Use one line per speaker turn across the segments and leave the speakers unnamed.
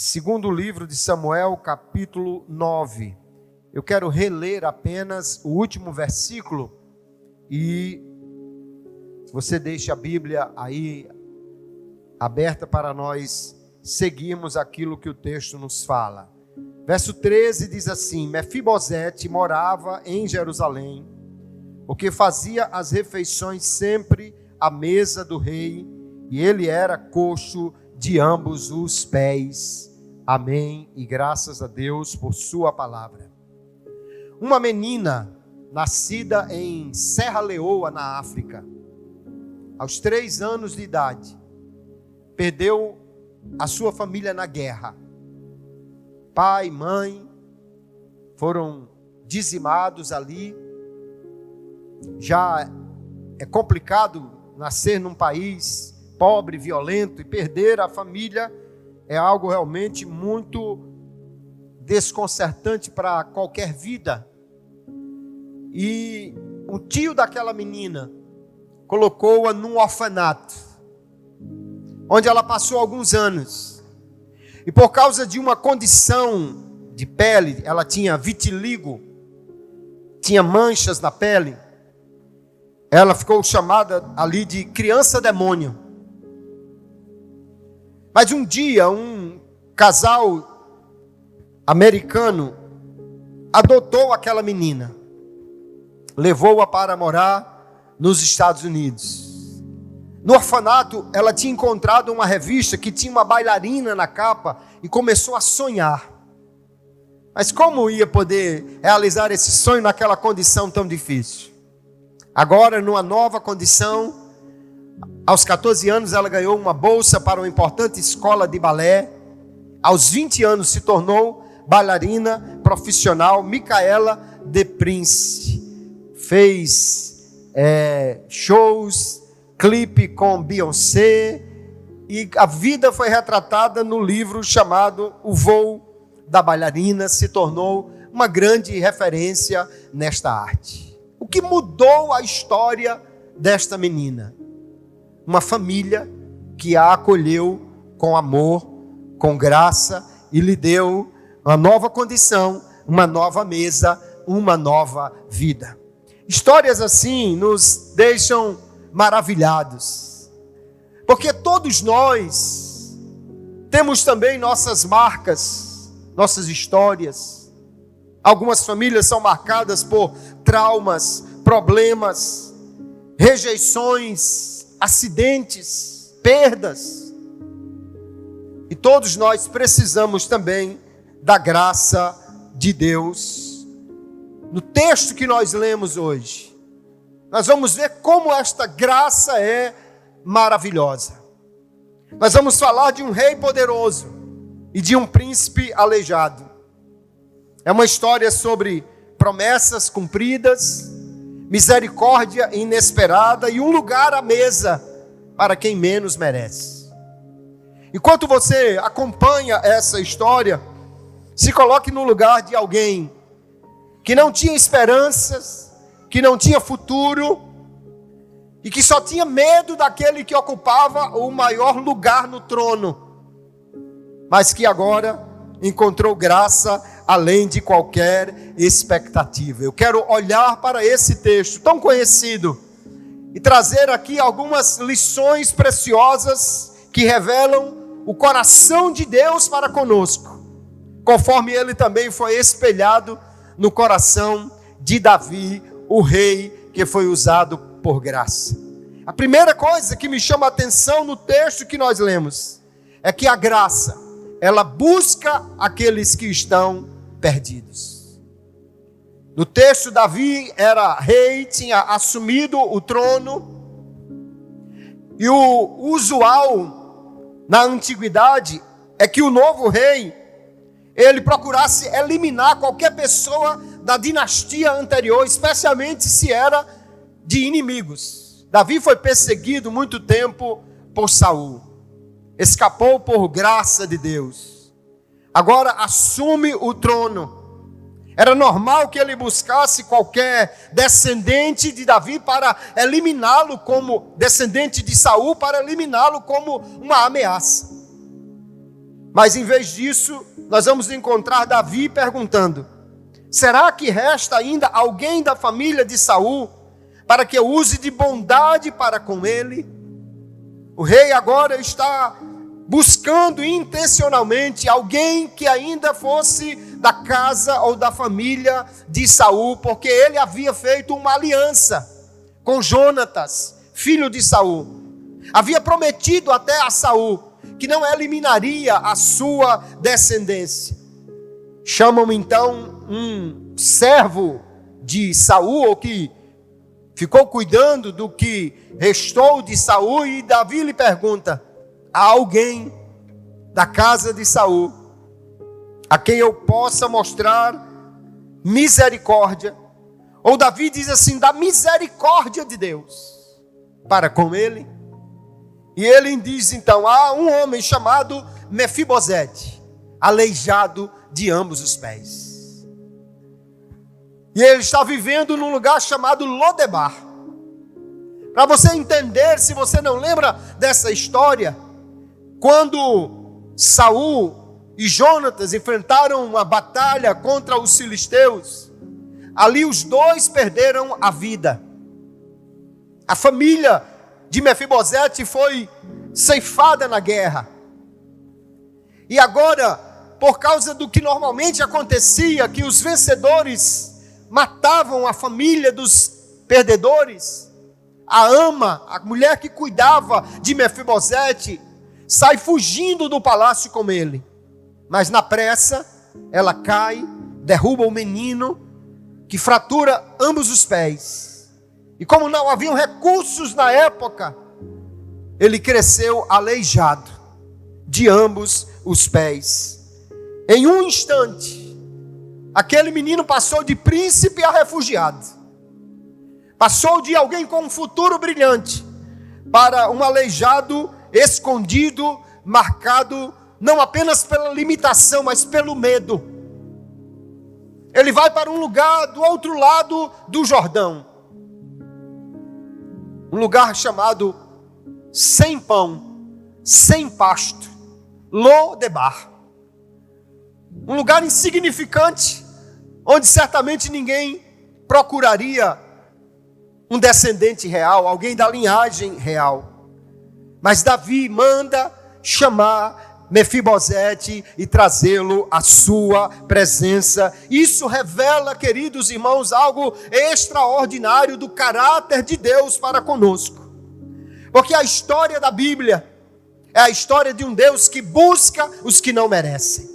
Segundo livro de Samuel, capítulo 9. Eu quero reler apenas o último versículo e você deixa a Bíblia aí aberta para nós seguirmos aquilo que o texto nos fala. Verso 13 diz assim: Mefibosete morava em Jerusalém, porque fazia as refeições sempre à mesa do rei, e ele era coxo de ambos os pés. Amém, e graças a Deus por sua palavra. Uma menina nascida em Serra Leoa, na África, aos 3 anos de idade, perdeu a sua família na guerra. Pai, mãe foram dizimados ali. Já é complicado nascer num país pobre, violento, e perder a família é algo realmente muito desconcertante para qualquer vida. E o tio daquela menina colocou-a num orfanato, onde ela passou alguns anos. E por causa de uma condição de pele, ela tinha vitiligo, tinha manchas na pele, ela ficou chamada ali de criança demônio. Mas um dia, um casal americano adotou aquela menina, levou-a para morar nos Estados Unidos. No orfanato, ela tinha encontrado uma revista que tinha uma bailarina na capa e começou a sonhar. Mas como ia poder realizar esse sonho naquela condição tão difícil? Agora, numa nova condição, aos 14 anos ela ganhou uma bolsa para uma importante escola de balé. Aos 20 anos se tornou bailarina profissional. Micaela de Prince fez shows, clipe com Beyoncé, e a vida foi retratada no livro chamado O Voo da Bailarina. Se tornou uma grande referência nesta arte. O que mudou a história desta menina? Uma família que a acolheu com amor, com graça, e lhe deu uma nova condição, uma nova mesa, uma nova vida. Histórias assim nos deixam maravilhados, porque todos nós temos também nossas marcas, nossas histórias. Algumas famílias são marcadas por traumas, problemas, rejeições, acidentes, perdas. E todos nós precisamos também da graça de Deus. No texto que nós lemos hoje, nós vamos ver como esta graça é maravilhosa. Nós vamos falar de um rei poderoso e de um príncipe aleijado. É uma história sobre promessas cumpridas, misericórdia inesperada e um lugar à mesa para quem menos merece. Enquanto você acompanha essa história, se coloque no lugar de alguém que não tinha esperanças, que não tinha futuro e que só tinha medo daquele que ocupava o maior lugar no trono, mas que agora encontrou graça além de qualquer expectativa. Eu quero olhar para esse texto tão conhecido e trazer aqui algumas lições preciosas que revelam o coração de Deus para conosco, conforme ele também foi espelhado no coração de Davi, o rei que foi usado por graça. A primeira coisa que me chama a atenção no texto que nós lemos é que a graça, ela busca aqueles que estão perdidos. No texto, Davi era rei, tinha assumido o trono, e o usual na antiguidade é que o novo rei, ele procurasse eliminar qualquer pessoa da dinastia anterior, especialmente se era de inimigos. Davi foi perseguido muito tempo por Saul, escapou por graça de Deus, agora assume o trono. Era normal que ele buscasse qualquer descendente de Davi para eliminá-lo como descendente de Saul, para eliminá-lo como uma ameaça. Mas em vez disso, nós vamos encontrar Davi perguntando: será que resta ainda alguém da família de Saul para que eu use de bondade para com ele? O rei agora está buscando intencionalmente alguém que ainda fosse da casa ou da família de Saul, porque ele havia feito uma aliança com Jonatas, filho de Saul. Havia prometido até a Saul que não eliminaria a sua descendência. Chamam então um servo de Saul, ou que ficou cuidando do que restou de Saul, e Davi lhe pergunta: há alguém da casa de Saul a quem eu possa mostrar misericórdia? Ou Davi diz assim: da misericórdia de Deus para com ele. E ele diz então: há um homem chamado Mefibosete, aleijado de ambos os pés. E ele está vivendo num lugar chamado Lodebar. Para você entender, se você não lembra dessa história, quando Saul e Jonatas enfrentaram uma batalha contra os filisteus, ali os dois perderam a vida. A família de Mefibosete foi ceifada na guerra. E agora, por causa do que normalmente acontecia, que os vencedores matavam a família dos perdedores, a ama, a mulher que cuidava de Mefibosete, sai fugindo do palácio com ele. Mas na pressa, ela cai, derruba o menino, que fratura ambos os pés. E como não haviam recursos na época, ele cresceu aleijado de ambos os pés. Em um instante, aquele menino passou de príncipe a refugiado. Passou de alguém com um futuro brilhante para um aleijado, escondido, marcado não apenas pela limitação, mas pelo medo. Ele vai para um lugar do outro lado do Jordão. Um lugar chamado sem pão, sem pasto, Lodebar. Um lugar insignificante, onde certamente ninguém procuraria um descendente real, alguém da linhagem real. Mas Davi manda chamar Mefibosete e trazê-lo à sua presença. Isso revela, queridos irmãos, algo extraordinário do caráter de Deus para conosco. Porque a história da Bíblia é a história de um Deus que busca os que não merecem.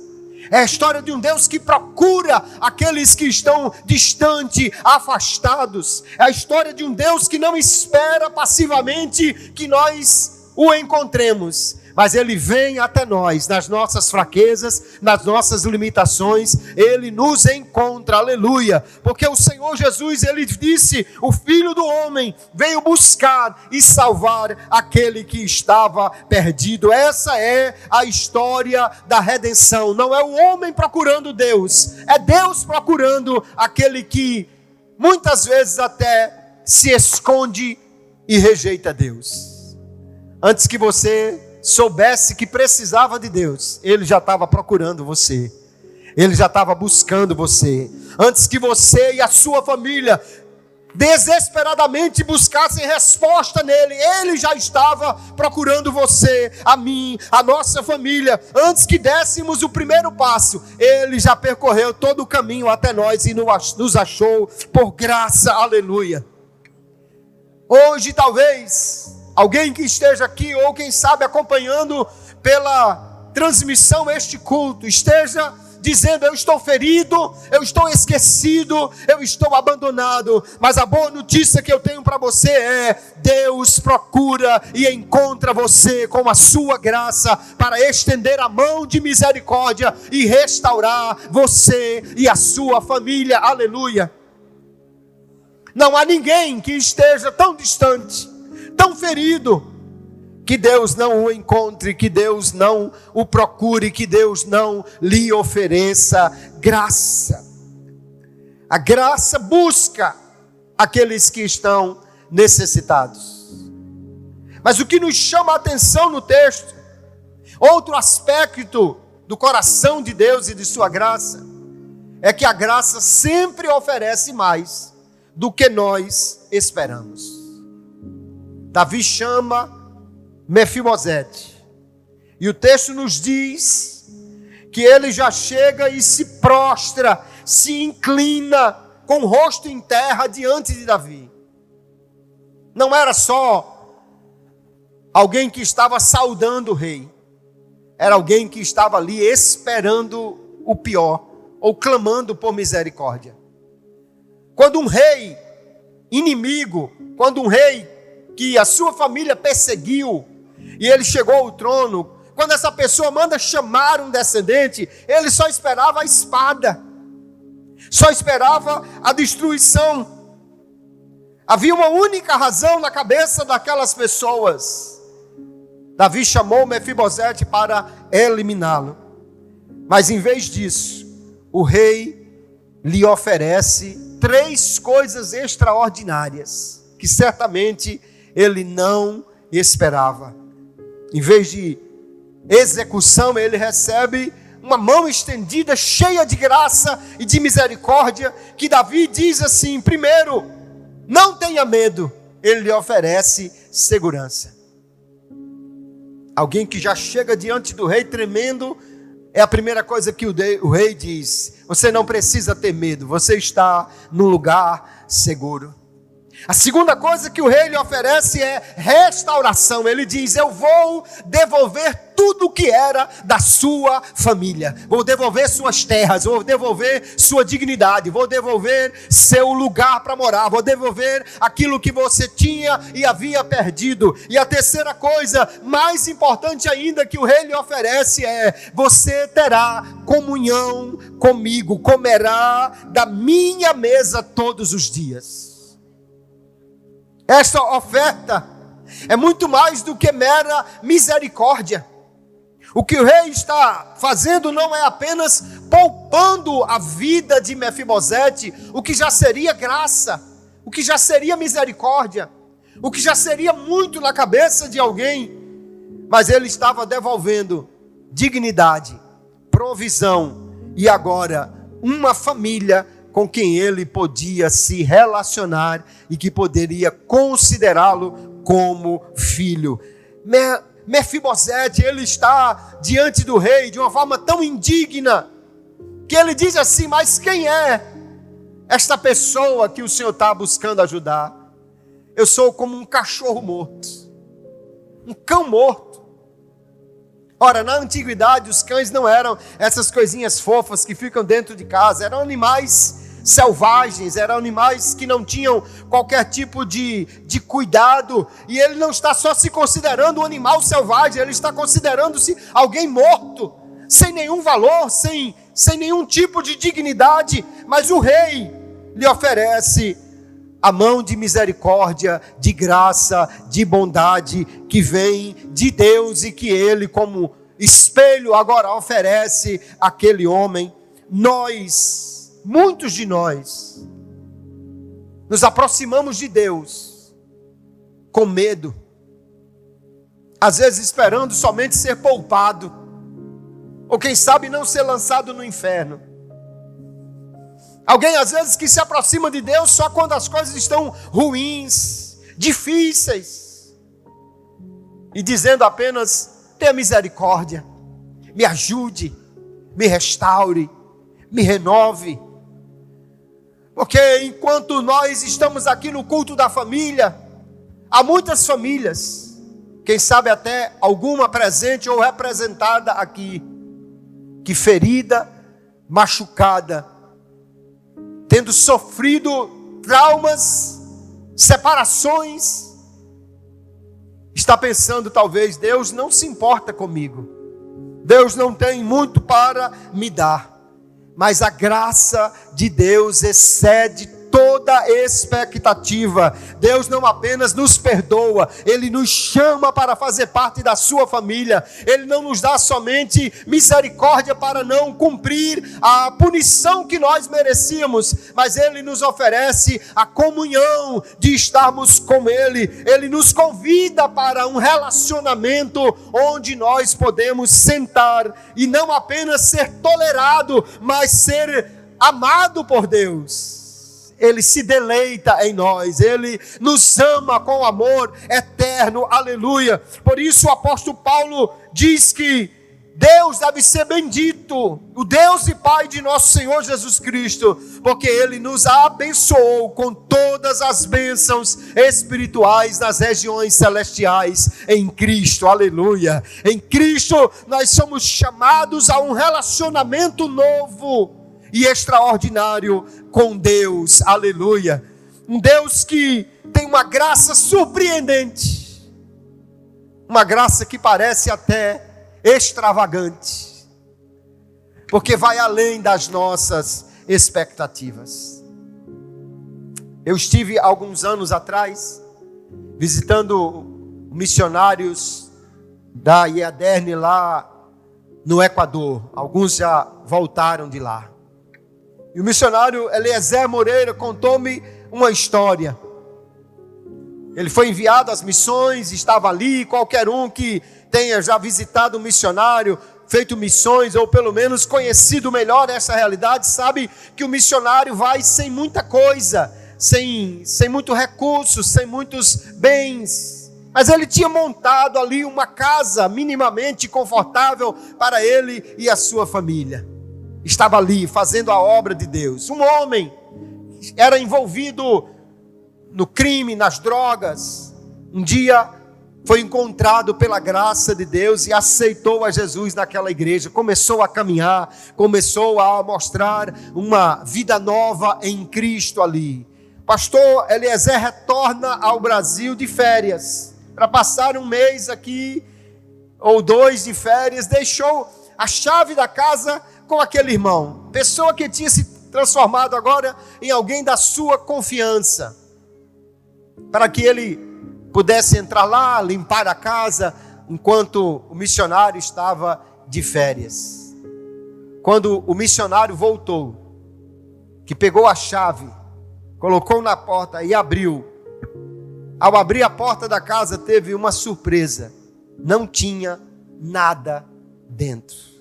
É a história de um Deus que procura aqueles que estão distantes, afastados. É a história de um Deus que não espera passivamente que nós o encontremos, mas Ele vem até nós, nas nossas fraquezas, nas nossas limitações, Ele nos encontra, aleluia, porque o Senhor Jesus, Ele disse, o Filho do Homem veio buscar e salvar aquele que estava perdido. Essa é a história da redenção, não é o homem procurando Deus, é Deus procurando aquele que muitas vezes até se esconde e rejeita Deus. Antes que você soubesse que precisava de Deus, Ele já estava procurando você. Ele já estava buscando você. Antes que você e a sua família desesperadamente buscassem resposta nele, Ele já estava procurando você, a mim, a nossa família. Antes que dessemos o primeiro passo, Ele já percorreu todo o caminho até nós e nos achou por graça, aleluia. Hoje talvez alguém que esteja aqui, ou quem sabe acompanhando pela transmissão este culto, esteja dizendo, eu estou ferido, eu estou esquecido, eu estou abandonado. Mas a boa notícia que eu tenho para você é, Deus procura e encontra você com a sua graça, para estender a mão de misericórdia e restaurar você e a sua família, aleluia. Não há ninguém que esteja tão distante, tão ferido, que Deus não o encontre, que Deus não o procure, que Deus não lhe ofereça graça. A graça busca aqueles que estão necessitados. Mas o que nos chama a atenção no texto, outro aspecto do coração de Deus e de sua graça, é que a graça sempre oferece mais do que nós esperamos. Davi chama Mefibosete, e o texto nos diz que ele já chega e se prostra, se inclina com o rosto em terra diante de Davi. Não era só alguém que estava saudando o rei, era alguém que estava ali esperando o pior, ou clamando por misericórdia. Quando um rei inimigo, quando um rei que a sua família perseguiu, e ele chegou ao trono, quando essa pessoa manda chamar um descendente, ele só esperava a espada, só esperava a destruição. Havia uma única razão na cabeça daquelas pessoas. Davi chamou Mefibosete para eliminá-lo, mas em vez disso, o rei lhe oferece 3 coisas extraordinárias, que certamente ele não esperava. Em vez de execução, ele recebe uma mão estendida, cheia de graça e de misericórdia, que Davi diz assim: primeiro, não tenha medo, ele lhe oferece segurança. Alguém que já chega diante do rei tremendo, é a primeira coisa que o rei diz: você não precisa ter medo, você está num lugar seguro. A segunda coisa que o rei lhe oferece é restauração. Ele diz: eu vou devolver tudo o que era da sua família. Vou devolver suas terras, vou devolver sua dignidade, vou devolver seu lugar para morar, vou devolver aquilo que você tinha e havia perdido. E a terceira coisa, mais importante ainda, que o rei lhe oferece é: você terá comunhão comigo, comerá da minha mesa todos os dias. Esta oferta é muito mais do que mera misericórdia. O que o rei está fazendo não é apenas poupando a vida de Mefibosete, o que já seria graça, o que já seria misericórdia, o que já seria muito na cabeça de alguém, mas ele estava devolvendo dignidade, provisão e agora uma família com quem ele podia se relacionar e que poderia considerá-lo como filho. Mefibosete, ele está diante do rei de uma forma tão indigna, que ele diz assim: mas quem é esta pessoa que o Senhor está buscando ajudar? Eu sou como um cachorro morto, um cão morto. Ora, na antiguidade os cães não eram essas coisinhas fofas que ficam dentro de casa, eram animais selvagens, eram animais que não tinham qualquer tipo de cuidado, e ele não está só se considerando um animal selvagem, ele está considerando-se alguém morto, sem nenhum valor, sem nenhum tipo de dignidade, mas o rei lhe oferece a mão de misericórdia, de graça, de bondade, que vem de Deus e que ele, como espelho, agora oferece àquele homem. Muitos de nós, nos aproximamos de Deus com medo, às vezes esperando somente ser poupado, ou quem sabe não ser lançado no inferno. Alguém às vezes que se aproxima de Deus só quando as coisas estão ruins, difíceis, e dizendo apenas: tenha misericórdia, me ajude, me restaure, me renove. Porque enquanto nós estamos aqui no culto da família, há muitas famílias, quem sabe até alguma presente ou representada aqui, que ferida, machucada, tendo sofrido traumas, separações, está pensando talvez: Deus não se importa comigo, Deus não tem muito para me dar. Mas a graça de Deus excede toda expectativa. Deus não apenas nos perdoa, Ele nos chama para fazer parte da sua família. Ele não nos dá somente misericórdia para não cumprir a punição que nós merecíamos, mas Ele nos oferece a comunhão de estarmos com Ele. Ele nos convida para um relacionamento onde nós podemos sentar e não apenas ser tolerado, mas ser amado por Deus. Ele se deleita em nós, Ele nos ama com amor eterno, aleluia. Por isso o apóstolo Paulo diz que Deus deve ser bendito, o Deus e Pai de nosso Senhor Jesus Cristo, porque Ele nos abençoou com todas as bênçãos espirituais nas regiões celestiais em Cristo, aleluia. Em Cristo nós somos chamados a um relacionamento novo e extraordinário com Deus, aleluia. Um Deus que tem uma graça surpreendente, uma graça que parece até extravagante, porque vai além das nossas expectativas. Eu estive alguns anos atrás visitando missionários da IADERN lá no Equador. Alguns já voltaram de lá. E o missionário Eliezer Moreira contou-me uma história. Ele foi enviado às missões, estava ali. Qualquer um que tenha já visitado um missionário, feito missões, ou pelo menos conhecido melhor essa realidade, sabe que o missionário vai sem muita coisa, sem muito recurso, sem muitos bens. Mas ele tinha montado ali uma casa minimamente confortável para ele e a sua família. Estava ali fazendo a obra de Deus. Um homem era envolvido no crime, nas drogas. Um dia foi encontrado pela graça de Deus e aceitou a Jesus naquela igreja. Começou a caminhar, começou a mostrar uma vida nova em Cristo ali. Pastor Eliezer retorna ao Brasil de férias, para passar um mês aqui, ou 2 de férias. Deixou a chave da casa com aquele irmão, pessoa que tinha se transformado agora em alguém da sua confiança, para que ele pudesse entrar lá, limpar a casa, enquanto o missionário estava de férias. Quando o missionário voltou, que pegou a chave, colocou na porta e abriu, ao abrir a porta da casa, teve uma surpresa: não tinha nada dentro.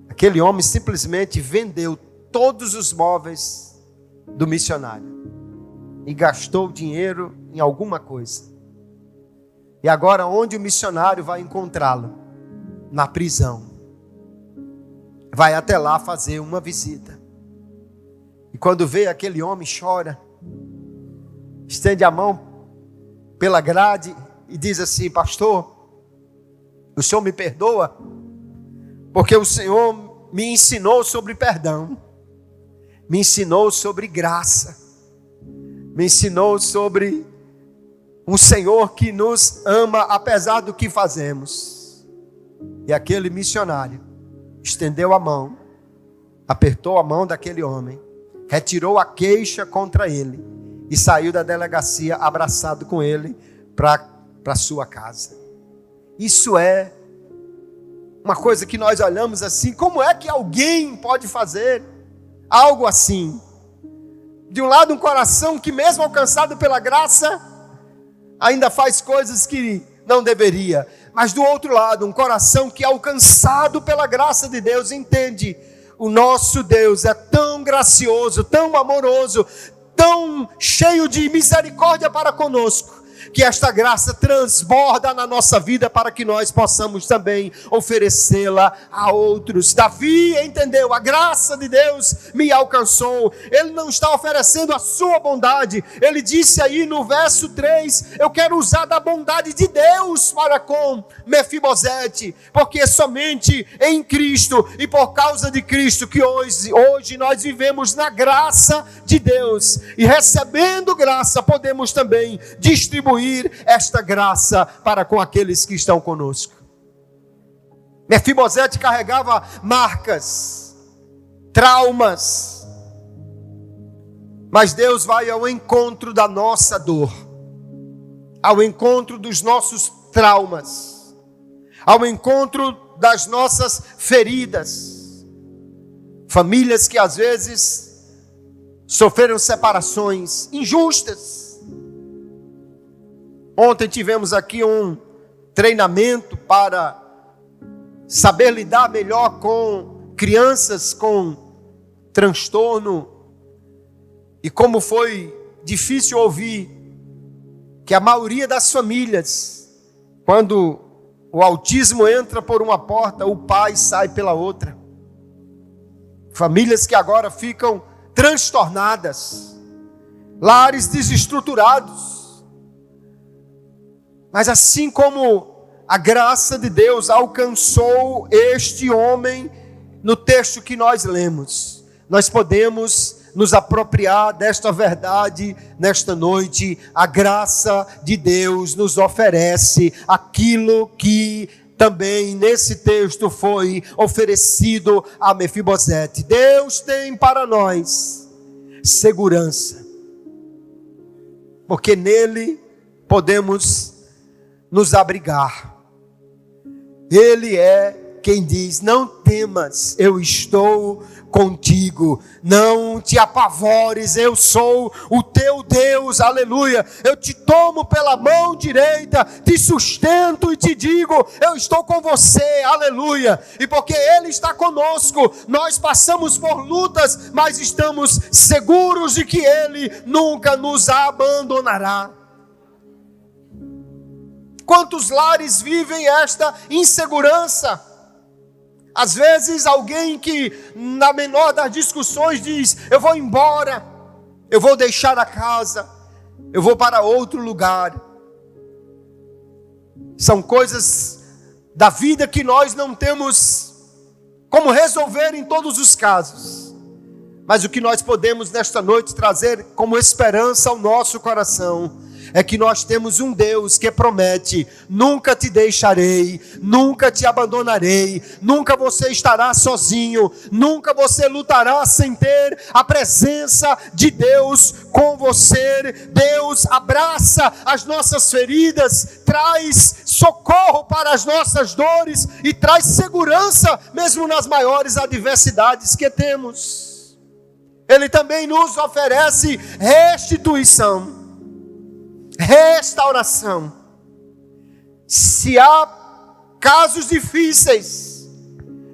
Aquele homem simplesmente vendeu todos os móveis do missionário e gastou dinheiro em alguma coisa. E agora, onde o missionário vai encontrá-lo? Na prisão. Vai até lá fazer uma visita. E quando vê aquele homem, chora, estende a mão pela grade e diz assim: pastor, o senhor me perdoa? Porque o Senhor me ensinou sobre perdão, me ensinou sobre graça, me ensinou sobre um Senhor que nos ama apesar do que fazemos. E aquele missionário estendeu a mão, apertou a mão daquele homem, retirou a queixa contra ele e saiu da delegacia abraçado com ele para sua casa. Isso é uma coisa que nós olhamos assim: como é que alguém pode fazer algo assim? De um lado, um coração que, mesmo alcançado pela graça, ainda faz coisas que não deveria. Mas do outro lado, um coração que, alcançado pela graça de Deus, entende: o nosso Deus é tão gracioso, tão amoroso, tão cheio de misericórdia para conosco, que esta graça transborda na nossa vida para que nós possamos também oferecê-la a outros. Davi entendeu: a graça de Deus me alcançou. Ele não está oferecendo a sua bondade. Ele disse aí no verso 3: eu quero usar da bondade de Deus para com Mefibosete, porque é somente em Cristo e por causa de Cristo que hoje nós vivemos na graça de Deus, e recebendo graça podemos também distribuir esta graça para com aqueles que estão conosco. Mefibosete carregava marcas, traumas, Mas Deus vai ao encontro da nossa dor, ao encontro dos nossos traumas, ao encontro das nossas feridas. Famílias que às vezes sofreram separações injustas. Ontem tivemos aqui um treinamento para saber lidar melhor com crianças com transtorno. E como foi difícil ouvir que a maioria das famílias, quando o autismo entra por uma porta, o pai sai pela outra. Famílias que agora ficam transtornadas, lares desestruturados. Mas assim como a graça de Deus alcançou este homem no texto que nós lemos, nós podemos nos apropriar desta verdade nesta noite. A graça de Deus nos oferece aquilo que também nesse texto foi oferecido a Mefibosete. Deus tem para nós segurança, porque nele podemos nos abrigar. Ele é quem diz: não temas, eu estou contigo, não te apavores, eu sou o teu Deus, aleluia. Eu te tomo pela mão direita, te sustento e te digo: eu estou com você, aleluia. E porque Ele está conosco, nós passamos por lutas, mas estamos seguros de que Ele nunca nos abandonará. Quantos lares vivem esta insegurança? Às vezes alguém que na menor das discussões diz: eu vou embora, eu vou deixar a casa, eu vou para outro lugar. São coisas da vida que nós não temos como resolver em todos os casos. Mas o que nós podemos nesta noite trazer como esperança ao nosso coração é que nós temos um Deus que promete: nunca te deixarei, nunca te abandonarei, nunca você estará sozinho, nunca você lutará sem ter a presença de Deus com você. Deus abraça as nossas feridas, traz socorro para as nossas dores e traz segurança mesmo nas maiores adversidades que temos. Ele também nos oferece restituição, restauração. Se há casos difíceis,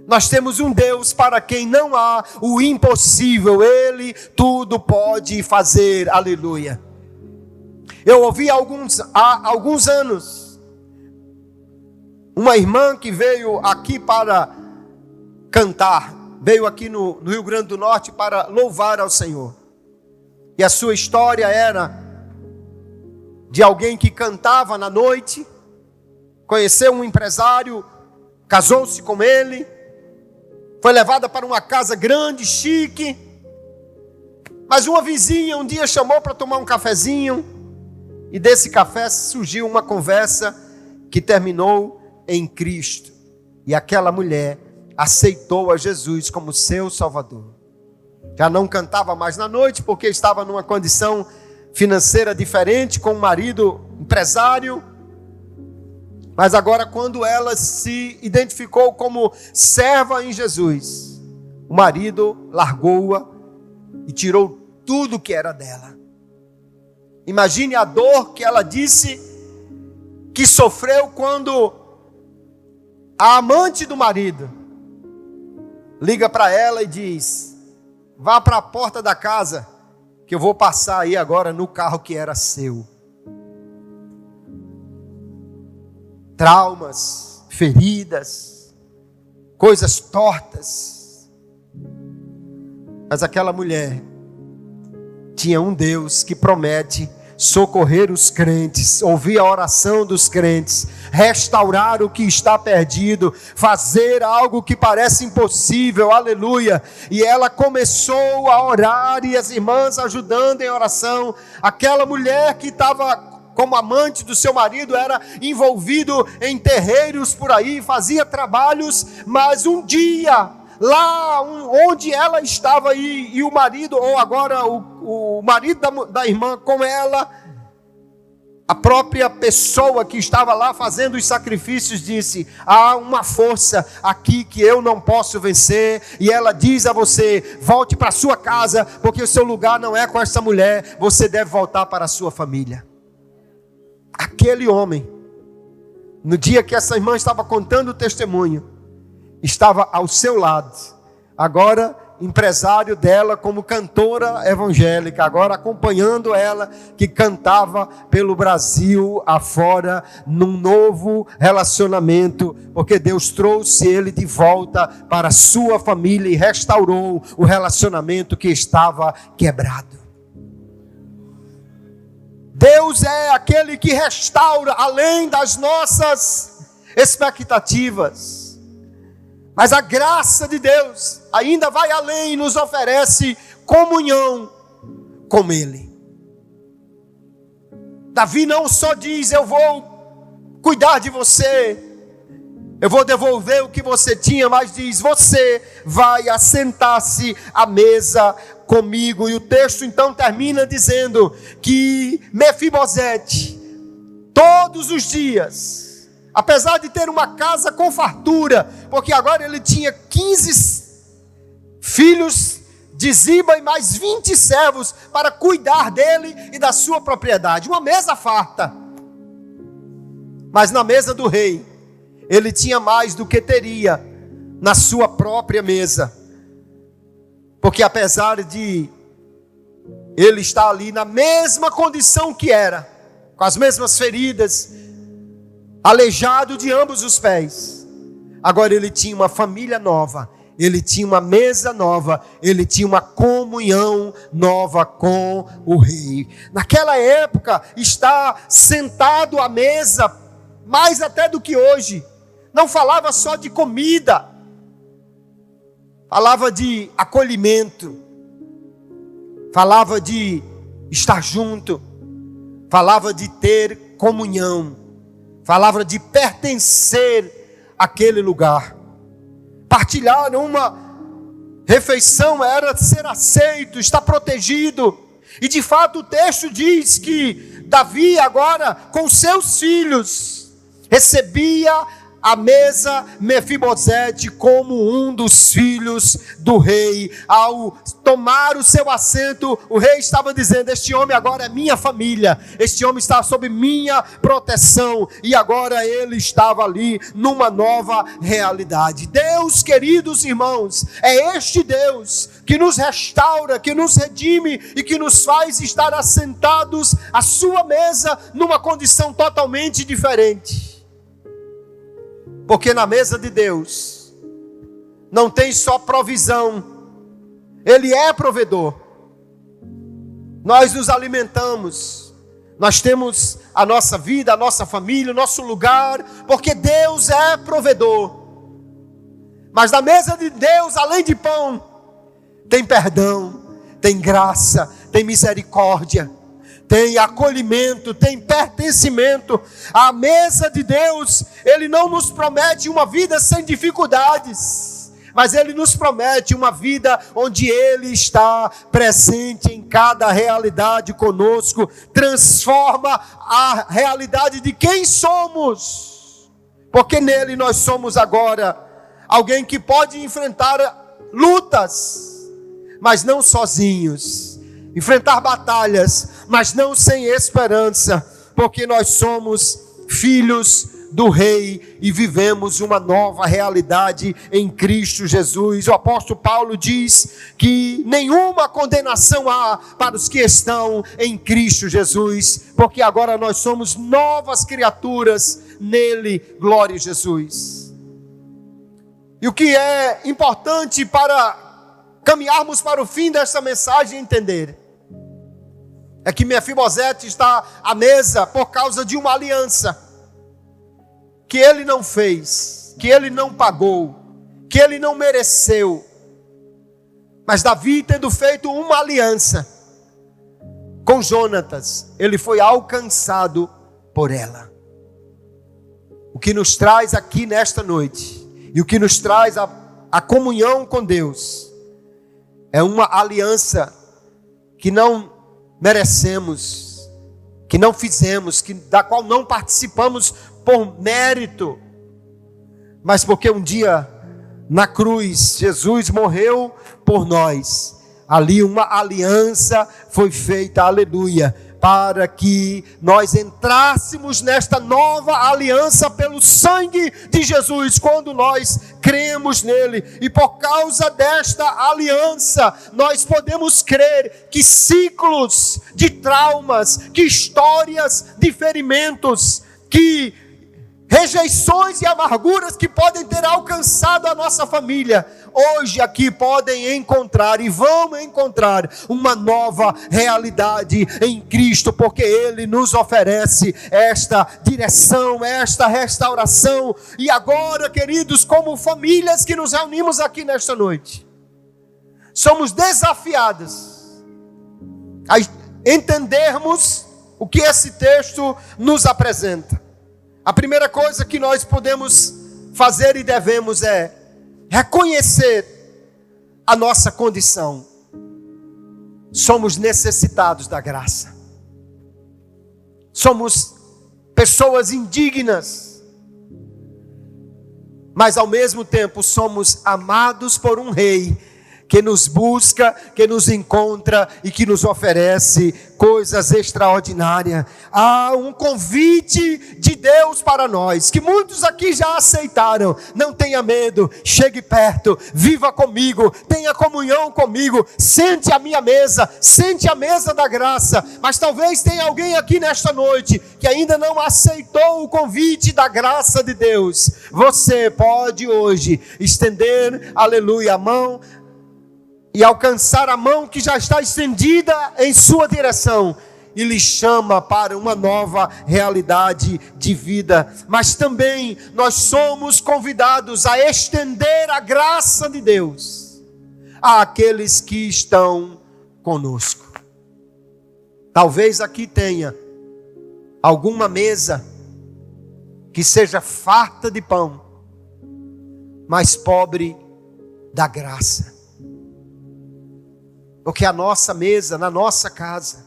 nós temos um Deus para quem não há o impossível. Ele tudo pode fazer, aleluia. Eu ouvi há alguns anos uma irmã que veio aqui para cantar, veio aqui no Rio Grande do Norte para louvar ao Senhor. E a sua história era de alguém que cantava na noite, conheceu um empresário, casou-se com ele, foi levada para uma casa grande, chique, mas uma vizinha um dia chamou para tomar um cafezinho, e desse café surgiu uma conversa que terminou em Cristo, e aquela mulher aceitou a Jesus como seu Salvador. Já não cantava mais na noite, porque estava numa condição financeira diferente, com um marido empresário, mas agora, quando ela se identificou como serva em Jesus, o marido largou-a e tirou tudo que era dela. Imagine a dor que ela disse que sofreu quando a amante do marido liga para ela e diz: vá para a porta da casa, que eu vou passar aí agora no carro que era seu. Traumas, feridas, coisas tortas. Mas aquela mulher tinha um Deus que promete socorrer os crentes, ouvir a oração dos crentes, restaurar o que está perdido, fazer algo que parece impossível, aleluia. E ela começou a orar, e as irmãs ajudando em oração. Aquela mulher que estava como amante do seu marido, era envolvido em terreiros por aí, fazia trabalhos, mas um dia lá onde ela estava e o marido, ou agora o marido da irmã com ela, a própria pessoa que estava lá fazendo os sacrifícios disse: há uma força aqui que eu não posso vencer, e ela diz a você: volte para sua casa, porque o seu lugar não é com essa mulher, você deve voltar para a sua família. Aquele homem, no dia que essa irmã estava contando o testemunho, estava ao seu lado, agora empresário dela como cantora evangélica, agora acompanhando ela, que cantava pelo Brasil afora, num novo relacionamento, porque Deus trouxe ele de volta para a sua família e restaurou o relacionamento que estava quebrado. Deus é aquele que restaura além das nossas expectativas. Mas a graça de Deus ainda vai além e nos oferece comunhão com Ele. Davi não só diz: eu vou cuidar de você, eu vou devolver o que você tinha, mas diz: você vai assentar-se à mesa comigo. E o texto então termina dizendo que Mefibosete, todos os dias, apesar de ter uma casa com fartura, porque agora ele tinha 15 filhos de Ziba e mais 20 servos para cuidar dele e da sua propriedade, uma mesa farta. Mas na mesa do rei, ele tinha mais do que teria na sua própria mesa, porque apesar de ele estar ali na mesma condição que era, com as mesmas feridas, aleijado de ambos os pés, agora ele tinha uma família nova, ele tinha uma mesa nova, ele tinha uma comunhão nova com o rei. Naquela época, estar sentado à mesa, mais até do que hoje, não falava só de comida, falava de acolhimento, falava de estar junto, falava de ter comunhão, falava de pertencer àquele lugar. Partilhar uma refeição era ser aceito, estar protegido. E de fato o texto diz que Davi agora com seus filhos recebia à mesa Mefibosete como um dos filhos do rei. Ao tomar o seu assento, o rei estava dizendo: este homem agora é minha família, este homem está sob minha proteção. E agora ele estava ali numa nova realidade. Deus, queridos irmãos, é este Deus que nos restaura, que nos redime e que nos faz estar assentados à sua mesa numa condição totalmente diferente. Porque na mesa de Deus não tem só provisão, Ele é provedor. Nós nos alimentamos, nós temos a nossa vida, a nossa família, o nosso lugar, porque Deus é provedor. Mas na mesa de Deus, além de pão, tem perdão, tem graça, tem misericórdia, tem acolhimento, tem pertencimento. A mesa de Deus, Ele não nos promete uma vida sem dificuldades, mas Ele nos promete uma vida onde Ele está presente em cada realidade conosco, transforma a realidade de quem somos, porque nele nós somos agora alguém que pode enfrentar lutas, mas não sozinhos, enfrentar batalhas, mas não sem esperança, porque nós somos filhos do Rei e vivemos uma nova realidade em Cristo Jesus. O apóstolo Paulo diz que nenhuma condenação há para os que estão em Cristo Jesus, porque agora nós somos novas criaturas nele. Glória a Jesus. E o que é importante para caminharmos para o fim desta mensagem entender é que Mefibosete está à mesa por causa de uma aliança que ele não fez, que ele não pagou, que ele não mereceu. Mas Davi, tendo feito uma aliança com Jonatas, ele foi alcançado por ela. O que nos traz aqui nesta noite, e o que nos traz a comunhão com Deus é uma aliança que não merecemos, que não fizemos, da qual não participamos por mérito, mas porque um dia na cruz Jesus morreu por nós. Ali uma aliança foi feita, aleluia, para que nós entrássemos nesta nova aliança pelo sangue de Jesus, quando nós cremos nele. E por causa desta aliança, nós podemos crer que ciclos de traumas, que histórias de ferimentos, que rejeições e amarguras que podem ter alcançado a nossa família, hoje aqui podem encontrar e vão encontrar uma nova realidade em Cristo, porque Ele nos oferece esta direção, esta restauração. E agora, queridos, como famílias que nos reunimos aqui nesta noite, somos desafiados a entendermos o que esse texto nos apresenta. A primeira coisa que nós podemos fazer e devemos é reconhecer a nossa condição. Somos necessitados da graça. Somos pessoas indignas. Mas ao mesmo tempo somos amados por um rei que nos busca, que nos encontra e que nos oferece coisas extraordinárias. Há um convite de Deus para nós, que muitos aqui já aceitaram. Não tenha medo, chegue perto, viva comigo, tenha comunhão comigo, sente a minha mesa, sente a mesa da graça. Mas talvez tenha alguém aqui nesta noite que ainda não aceitou o convite da graça de Deus. Você pode hoje estender, aleluia, a mão e alcançar a mão que já está estendida em sua direção, e lhe chama para uma nova realidade de vida. Mas também nós somos convidados a estender a graça de Deus àqueles que estão conosco. Talvez aqui tenha alguma mesa que seja farta de pão, mas pobre da graça. Porque a nossa mesa, na nossa casa,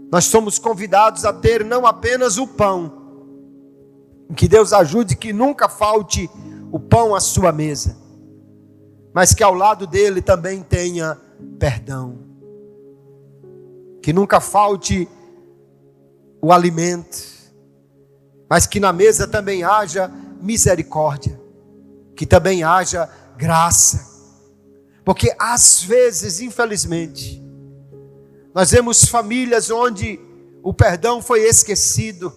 nós somos convidados a ter não apenas o pão, que Deus ajude que nunca falte o pão à sua mesa, mas que ao lado dele também tenha perdão, que nunca falte o alimento, mas que na mesa também haja misericórdia, que também haja graça. Porque às vezes, infelizmente, nós vemos famílias onde o perdão foi esquecido.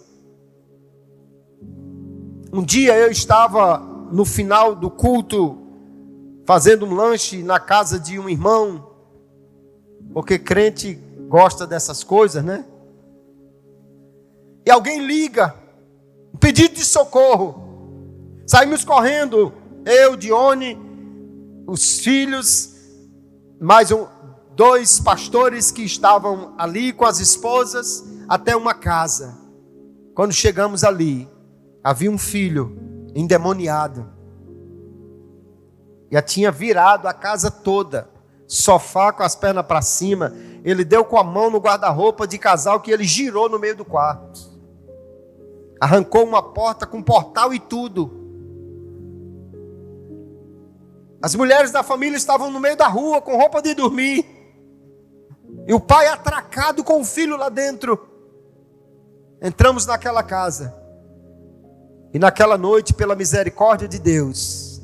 Um dia eu estava no final do culto, fazendo um lanche na casa de um irmão, porque crente gosta dessas coisas, né? E alguém liga, um pedido de socorro. Saímos correndo, eu, Dione, os filhos, mais dois pastores que estavam ali com as esposas, até uma casa. Quando chegamos ali, havia um filho endemoniado. Já tinha virado a casa toda, sofá com as pernas para cima. Ele deu com a mão no guarda-roupa de casal que ele girou no meio do quarto. Arrancou uma porta com portal e tudo. As mulheres da família estavam no meio da rua com roupa de dormir. E o pai atracado com o filho lá dentro. Entramos naquela casa. E naquela noite, pela misericórdia de Deus,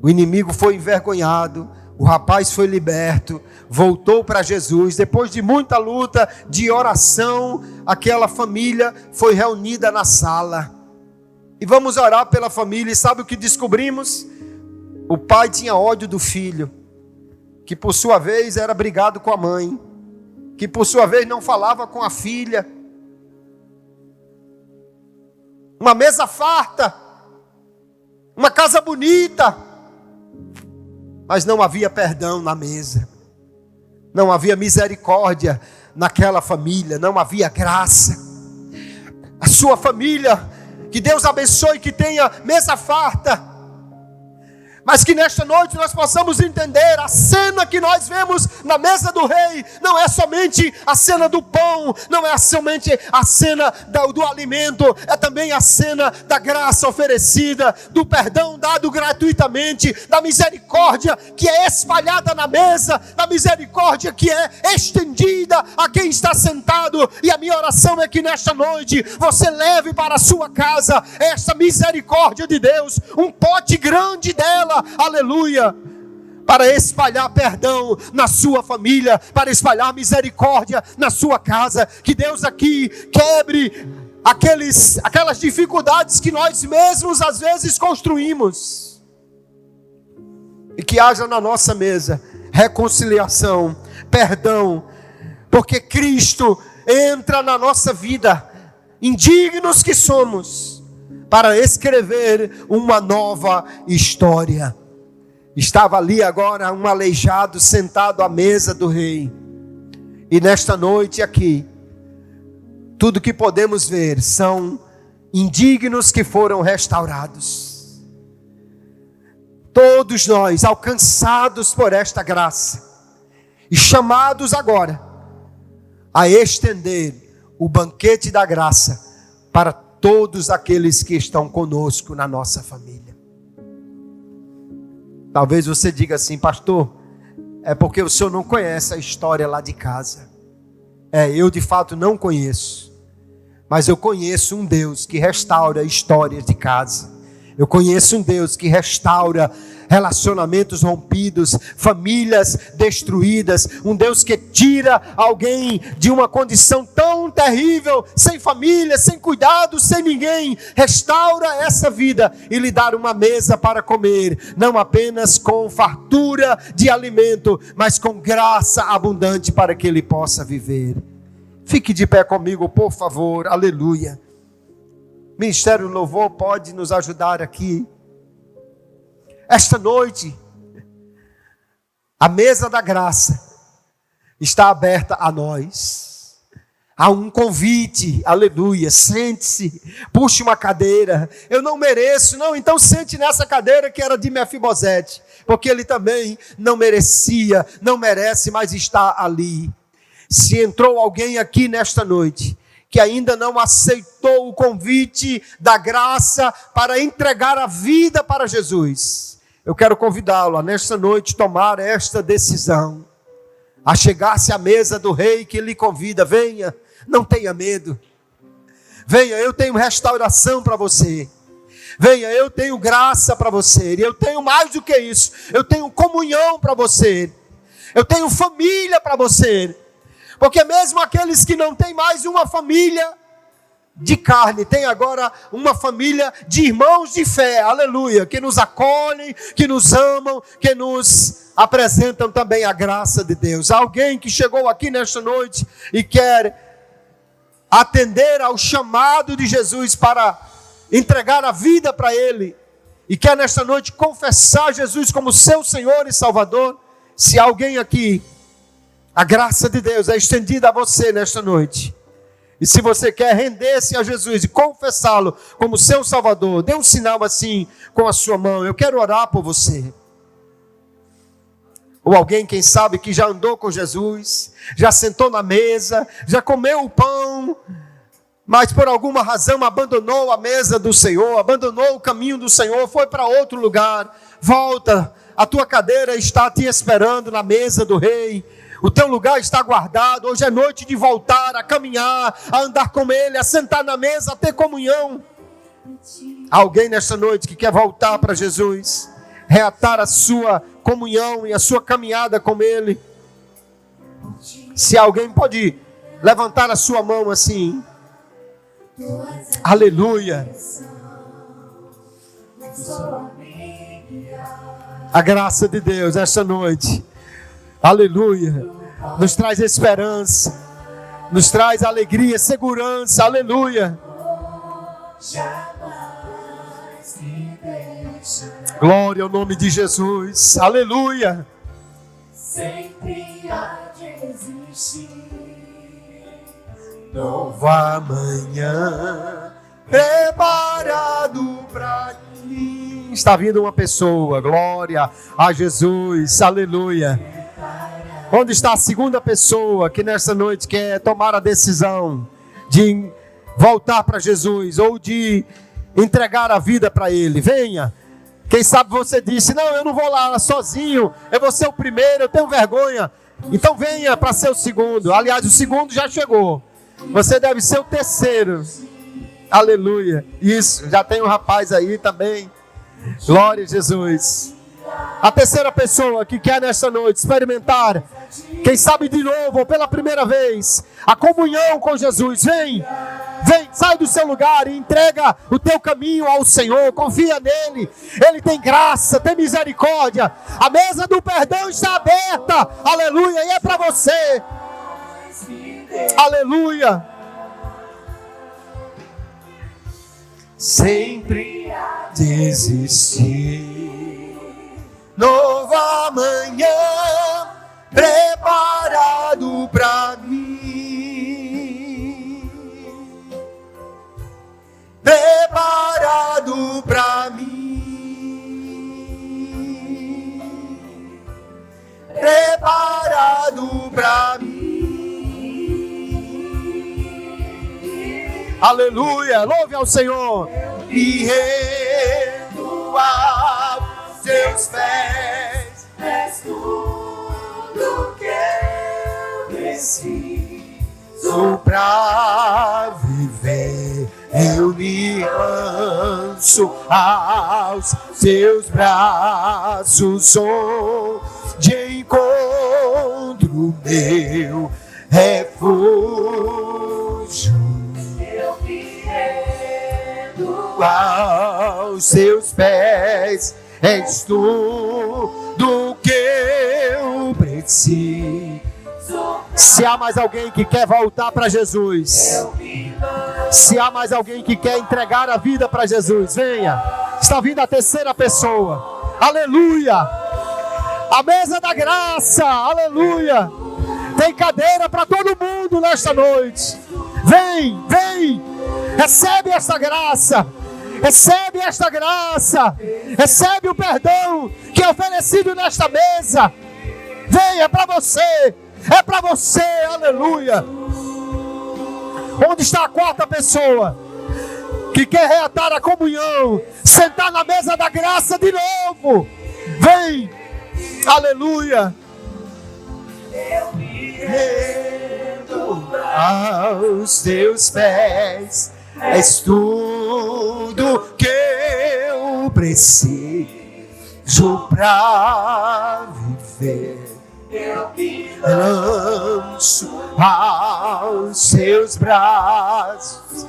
o inimigo foi envergonhado. O rapaz foi liberto. Voltou para Jesus. Depois de muita luta, de oração, aquela família foi reunida na sala. E vamos orar pela família. E sabe o que descobrimos? O pai tinha ódio do filho, que por sua vez era brigado com a mãe, que por sua vez não falava com a filha. Uma mesa farta, uma casa bonita, mas não havia perdão na mesa, não havia misericórdia naquela família, não havia graça. A sua família, que Deus abençoe, que tenha mesa farta, Mas que nesta noite nós possamos entender a cena que nós vemos na mesa do rei. Não é somente a cena do pão, não é somente a cena do alimento, é também a cena da graça oferecida, do perdão dado gratuitamente, da misericórdia que é espalhada na mesa, da misericórdia que é estendida a quem está sentado. E a minha oração é que nesta noite você leve para a sua casa esta misericórdia de Deus, um pote grande dela, aleluia, para espalhar perdão na sua família, para espalhar misericórdia na sua casa. Que Deus aqui quebre aquelas dificuldades que nós mesmos às vezes construímos, e que haja na nossa mesa reconciliação, perdão, porque Cristo entra na nossa vida, indignos que somos, para escrever uma nova história. Estava ali agora um aleijado sentado à mesa do rei, e nesta noite aqui, tudo que podemos ver são indignos que foram restaurados. Todos nós alcançados por esta graça, e chamados agora a estender o banquete da graça para todos aqueles que estão conosco na nossa família. Talvez você diga assim: pastor, é porque o senhor não conhece a história lá de casa. Eu de fato não conheço, mas eu conheço um Deus que restaura histórias de casa. Eu conheço um Deus que restaura relacionamentos rompidos, famílias destruídas. Um Deus que tira alguém de uma condição tão terrível, sem família, sem cuidado, sem ninguém. Restaura essa vida e lhe dá uma mesa para comer, não apenas com fartura de alimento, mas com graça abundante para que ele possa viver. Fique de pé comigo, por favor. Aleluia. Ministério do Louvor pode nos ajudar aqui. Esta noite, a mesa da graça está aberta a nós. Há um convite, aleluia. Sente-se, puxe uma cadeira. Eu não mereço, não, então sente nessa cadeira que era de Mefibosete, porque ele também não merecia, não merece, mas está ali. Se entrou alguém aqui nesta noite que ainda não aceitou o convite da graça para entregar a vida para Jesus, eu quero convidá-lo a nesta noite tomar esta decisão, a chegar-se à mesa do rei que lhe convida. Venha, não tenha medo. Venha, eu tenho restauração para você. Venha, eu tenho graça para você. E eu tenho mais do que isso, eu tenho comunhão para você. Eu tenho família para você. Porque mesmo aqueles que não têm mais uma família de carne, tem agora uma família de irmãos de fé, aleluia, que nos acolhem, que nos amam, que nos apresentam também a graça de Deus. Alguém que chegou aqui nesta noite e quer atender ao chamado de Jesus para entregar a vida para Ele, e quer nesta noite confessar Jesus como seu Senhor e Salvador. Se alguém aqui, a graça de Deus é estendida a você nesta noite. E se você quer render-se a Jesus e confessá-lo como seu Salvador, dê um sinal assim com a sua mão. Eu quero orar por você. Ou alguém, quem sabe, que já andou com Jesus, já sentou na mesa, já comeu o pão, mas por alguma razão abandonou a mesa do Senhor, abandonou o caminho do Senhor, foi para outro lugar. Volta, a tua cadeira está te esperando na mesa do rei. O teu lugar está guardado. Hoje é noite de voltar a caminhar, a andar com Ele, a sentar na mesa, a ter comunhão. Alguém nesta noite que quer voltar para Jesus, reatar a sua comunhão e a sua caminhada com Ele. Se alguém pode levantar a sua mão assim. Aleluia. A graça de Deus esta noite, aleluia, nos traz esperança, nos traz alegria, segurança, aleluia. Glória ao nome de Jesus, aleluia. Sempre há de existir nova manhã preparado para ti. Está vindo uma pessoa. Glória a Jesus. Aleluia. Onde está a segunda pessoa que nessa noite quer tomar a decisão de voltar para Jesus ou de entregar a vida para Ele? Venha. Quem sabe você disse: não, eu não vou lá sozinho, eu vou ser o primeiro, eu tenho vergonha. Então venha para ser o segundo. Aliás, o segundo já chegou. Você deve ser o terceiro. Aleluia. Isso, já tem um rapaz aí também. Glória a Jesus. A terceira pessoa que quer nesta noite experimentar, quem sabe de novo ou pela primeira vez, a comunhão com Jesus. Vem, sai do seu lugar e entrega o teu caminho ao Senhor. Confia nele. Ele tem graça, tem misericórdia. A mesa do perdão está aberta. Aleluia. E é para você. Aleluia. Sempre desistir. Nova manhã preparado para mim. Preparado para mim. Preparado para mim. Aleluia, louve ao Senhor. E rendo aos teus pés, és tudo que eu preciso pra viver. Eu me lanço aos teus braços, onde encontro meu refúgio. Eu me rendo aos teus pés, és tudo que eu preciso. Se há mais alguém que quer voltar para Jesus, se há mais alguém que quer entregar a vida para Jesus, venha. Está vindo a terceira pessoa. Aleluia. A mesa da graça. Aleluia. Tem cadeira para todo mundo nesta noite. Vem. Recebe esta graça. Recebe esta graça. Recebe o perdão que é oferecido nesta mesa. Vem, é para você. É para você, aleluia. Onde está a quarta pessoa que quer reatar a comunhão, sentar na mesa da graça de novo? Vem, aleluia. Eu me rendo aos teus pés, és tudo que eu preciso pra viver. Eu me lanço aos seus braços.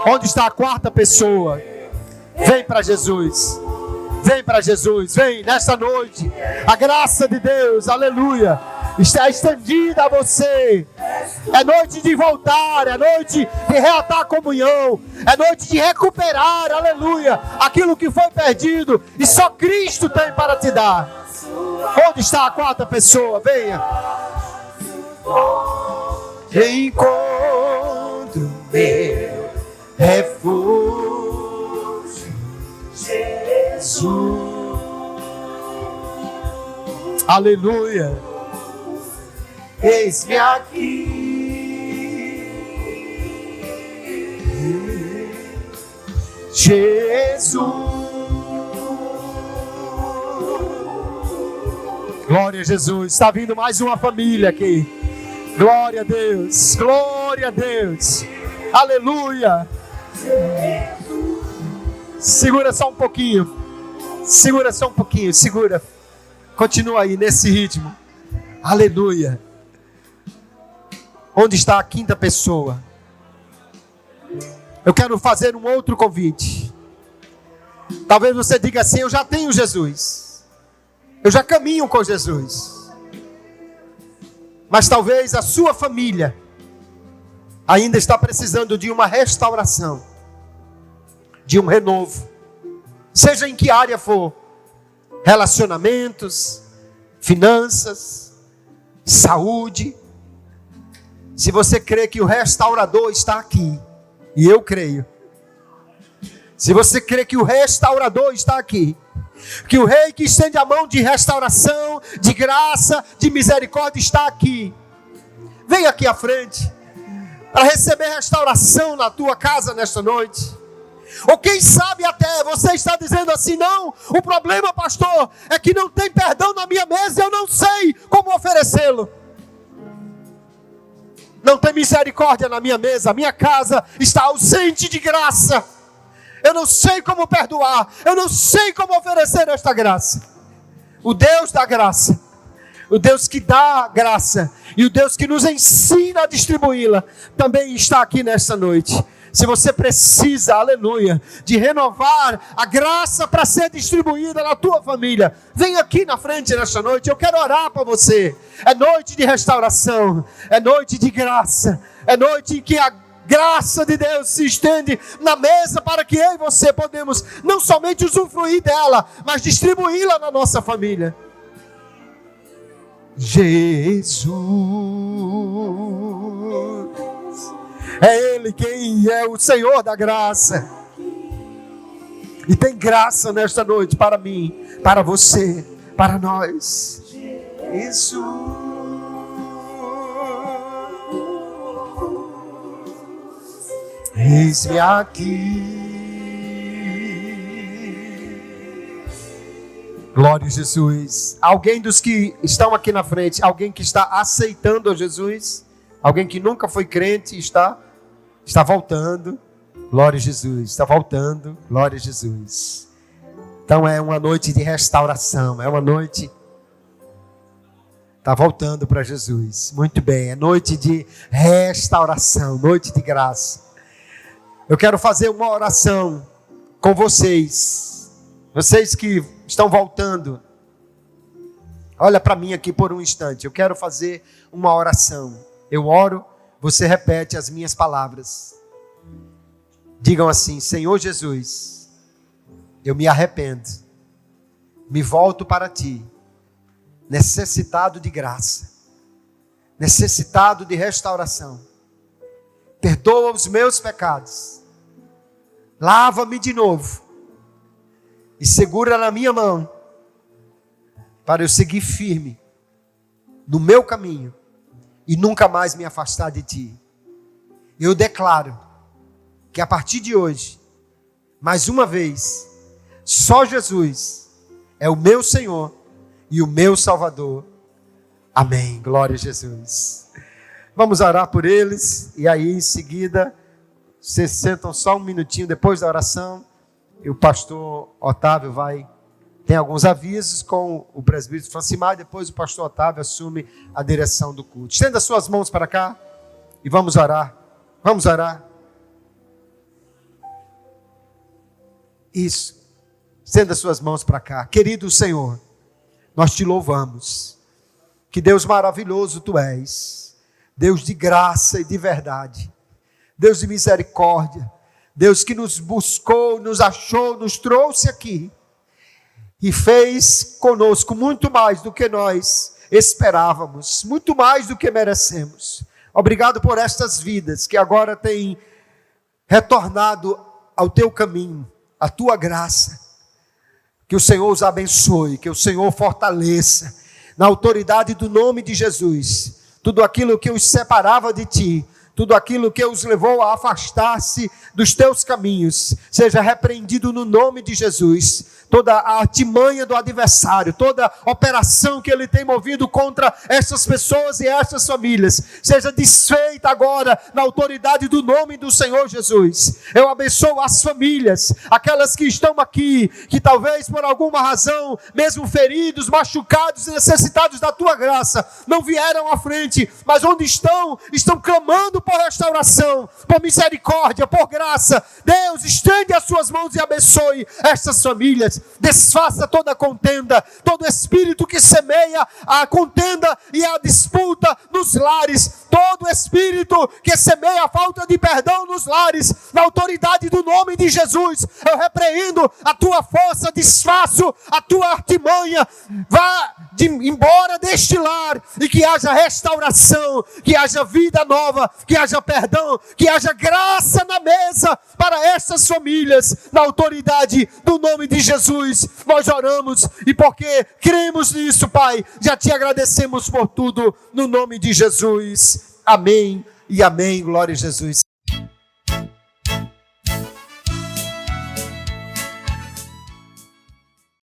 Onde está a quarta pessoa? Vem para Jesus. Vem para Jesus. Vem nesta noite. A graça de Deus, aleluia, está estendida a você. É noite de voltar, é noite de reatar a comunhão, é noite de recuperar, aleluia, aquilo que foi perdido e só Cristo tem para te dar. Onde está a quarta pessoa? Venha. Encontro meu refúgio, Jesus. Aleluia. Eis-me aqui, Jesus. Glória a Jesus. Está vindo mais uma família aqui. Glória a Deus. Glória a Deus. Aleluia. Segura só um pouquinho. Segura só um pouquinho. Segura. Continua aí nesse ritmo. Aleluia. Onde está a quinta pessoa? Eu quero fazer um outro convite. Talvez você diga assim: eu já tenho Jesus. Eu já caminho com Jesus. Mas talvez a sua família ainda está precisando de uma restauração, de um renovo. Seja em que área for. Relacionamentos, finanças, saúde. Se você crê que o restaurador está aqui, e eu creio, Se você crê que o restaurador está aqui, que o rei que estende a mão de restauração, de graça, de misericórdia está aqui, vem aqui à frente para receber restauração na tua casa nesta noite. Ou quem sabe até você está dizendo assim: não, o problema, pastor, é que não tem perdão na minha mesa e eu não sei como oferecê-lo. Não tem misericórdia na minha mesa, a minha casa está ausente de graça. Eu não sei como perdoar, eu não sei como oferecer esta graça. O Deus da graça, o Deus que dá graça e o Deus que nos ensina a distribuí-la, também está aqui nesta noite. Se você precisa, aleluia, de renovar a graça para ser distribuída na tua família, vem aqui na frente nesta noite, eu quero orar por você. É noite de restauração, é noite de graça, é noite em que a graça de Deus se estende na mesa para que eu e você podemos não somente usufruir dela, mas distribuí-la na nossa família. Jesus, é Ele quem é o Senhor da graça. E tem graça nesta noite para mim, para você, para nós. Jesus. Eis-me aqui. Glória a Jesus. Alguém dos que estão aqui na frente, alguém que está aceitando a Jesus, alguém que nunca foi crente e está voltando. Glória a Jesus, está voltando. Glória a Jesus. Então é uma noite de restauração, é uma noite... Está voltando para Jesus. Muito bem, é noite de restauração, noite de graça. Eu quero fazer uma oração com vocês. Vocês que estão voltando. Olha para mim aqui por um instante. Eu quero fazer uma oração. Eu oro, você repete as minhas palavras. Digam assim: Senhor Jesus, eu me arrependo. Me volto para Ti. Necessitado de graça. Necessitado de restauração. Perdoa os meus pecados. Lava-me de novo. E segura na minha mão. Para eu seguir firme. No meu caminho. E nunca mais me afastar de Ti. Eu declaro. Que a partir de hoje. Mais uma vez. Só Jesus. É o meu Senhor. E o meu Salvador. Amém. Glória a Jesus. Vamos orar por eles. E aí em seguida... Vocês sentam só um minutinho depois da oração. E o pastor Otávio tem alguns avisos com o presbítero Francimar. Depois o pastor Otávio assume a direção do culto. Estenda suas mãos para cá. E vamos orar. Vamos orar. Isso. Estenda suas mãos para cá. Querido Senhor, nós te louvamos. Que Deus maravilhoso Tu és. Deus de graça e de verdade. Deus de misericórdia, Deus que nos buscou, nos achou, nos trouxe aqui e fez conosco muito mais do que nós esperávamos, muito mais do que merecemos. Obrigado por estas vidas que agora têm retornado ao Teu caminho, à Tua graça. Que o Senhor os abençoe, que o Senhor fortaleça, na autoridade do nome de Jesus, tudo aquilo que os separava de Ti, tudo aquilo que os levou a afastar-se dos Teus caminhos, seja repreendido no nome de Jesus. Toda a artimanha do adversário, toda operação que ele tem movido contra essas pessoas e essas famílias, seja desfeita agora na autoridade do nome do Senhor Jesus. Eu abençoo as famílias, aquelas que estão aqui, que talvez por alguma razão, mesmo feridos, machucados e necessitados da Tua graça, não vieram à frente, mas onde estão clamando por restauração, por misericórdia, por graça. Deus, estende as Suas mãos e abençoe estas famílias. Desfaça toda contenda, todo espírito que semeia a contenda e a disputa nos lares. todo espírito que semeia a falta de perdão nos lares, na autoridade do nome de Jesus, eu repreendo a tua força, desfaço a tua artimanha, vá embora deste lar, e que haja restauração, que haja vida nova, que haja perdão, que haja graça na mesa para estas famílias, na autoridade do nome de Jesus, nós oramos, e porque cremos nisso, Pai, já te agradecemos por tudo, no nome de Jesus, amém e amém, glória a Jesus.